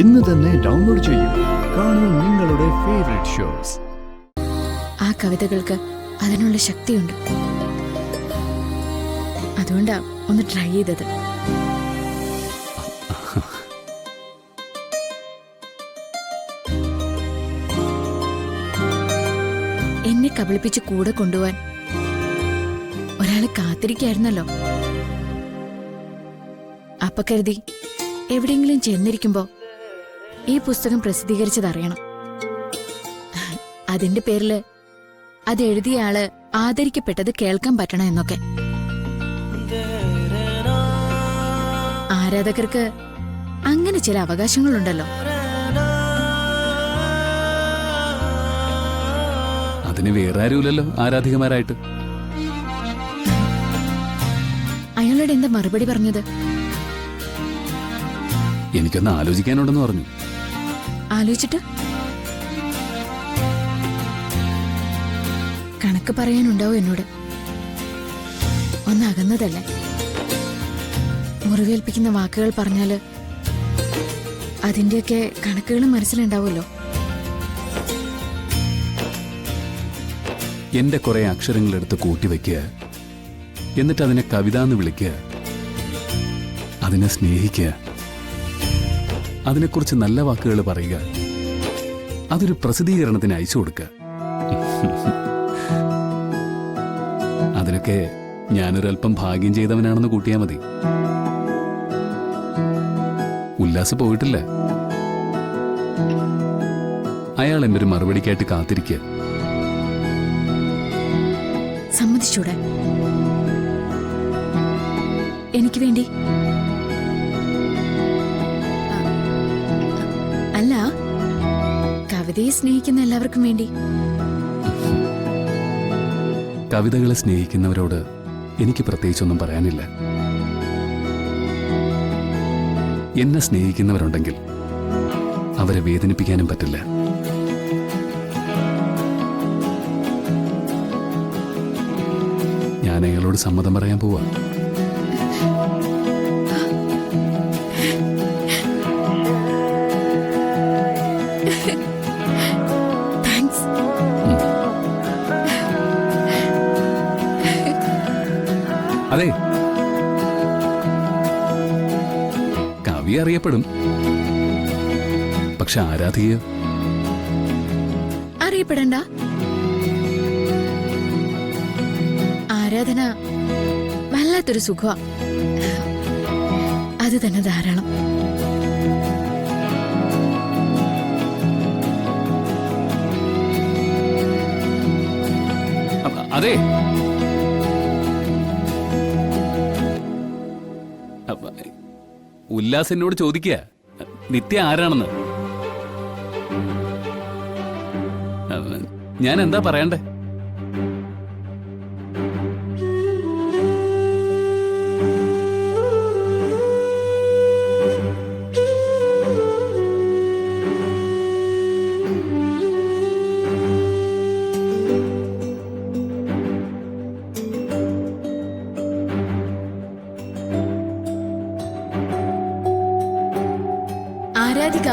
ഇന്ന് തന്നെ ഡൗൺലോഡ് ചെയ്യൂ. കാണൂ നിങ്ങളുടെ ഫേവറേറ്റ് ഷോസ്. ആ കവിതകൾക്ക് അതിനുള്ള ശക്തിയുണ്ട്. അതുകൊണ്ടാ ഒന്ന് ട്രൈ ചെയ്തത്. എന്നെ കബളിപ്പിച്ച് കൂടെ കൊണ്ടുപോവാൻ ഒരാളെ കാത്തിരിക്കായിരുന്നല്ലോ. അപ്പ കരുതി എവിടെയെങ്കിലും ചെന്നിരിക്കുമ്പോ ഈ പുസ്തകം പ്രസിദ്ധീകരിച്ചതറിയണം. അതിന്റെ പേരില് അതെഴുതിയ ആള് ആദരിക്കപ്പെട്ടത് കേൾക്കാൻ പറ്റണം എന്നൊക്കെ. ആരാധകർക്ക് അങ്ങനെ ചില അവകാശങ്ങളുണ്ടല്ലോ. അതിന് വേറെ ആരുമില്ലല്ലോ ആരാധികമാരായിട്ട്. അയാളോട് എന്താ മറുപടി പറഞ്ഞത്? എനിക്കൊന്ന് ആലോചിക്കാനുണ്ടെന്ന് പറഞ്ഞു. ആലോചിച്ചിട്ട് കണക്ക് പറയാനുണ്ടാവും എന്നോട്. ഒന്ന് അകന്നതല്ലേ. മുറിവേൽപ്പിക്കുന്ന വാക്കുകൾ പറഞ്ഞാല് അതിന്റെയൊക്കെ കണക്കുകളും മനസ്സിലുണ്ടാവുമല്ലോ. എന്റെ കുറെ അക്ഷരങ്ങളെടുത്ത് കൂട്ടിവെക്കുക, എന്നിട്ട് അതിനെ കവിത എന്ന് വിളിക്കുക, അതിനെ സ്നേഹിക്കുക, അതിനെക്കുറിച്ച് നല്ല വാക്കുകൾ പറയുക, അതൊരു പ്രസിദ്ധീകരണത്തിന് അയച്ചു കൊടുക്കുക. അതിനൊക്കെ ഞാനൊരൽപ്പം ഭാഗ്യം ചെയ്തവനാണെന്ന് കൂട്ടിയാൽ മതി. ഉല്ലാസ് പോയിട്ടില്ല. അയാൾ എൻ്റെ ഒരു മറുപടിക്കായിട്ട് കാത്തിരിക്കുക. സമ്മതിച്ചൂടെ? എനിക്ക് വേണ്ടി? അല്ല, കവിതയെ സ്നേഹിക്കുന്ന എല്ലാവർക്കും വേണ്ടി. കവിതകളെ സ്നേഹിക്കുന്നവരോട് എനിക്ക് പ്രത്യേകിച്ചൊന്നും പറയാനില്ല. എന്നെ സ്നേഹിക്കുന്നവരുണ്ടെങ്കിൽ അവരെ വേദനിപ്പിക്കാനും പറ്റില്ല. ഞാൻ അയാളോട് സമ്മതം പറയാൻ പോവാ. അതെ, കവി അറിയപ്പെടും, പക്ഷെ ആരാധിക അറിയപ്പെടണ്ട. ആരാധന വല്ലാത്തൊരു സുഖമാ. അത് തന്നെ ധാരാളം. അതെ, ഉല്ലാസ് എന്നോട് ചോദിക്കുക നിത്യ ആരാണെന്ന്. ഞാൻ എന്താ പറയണ്ടേ? ആരാധിക.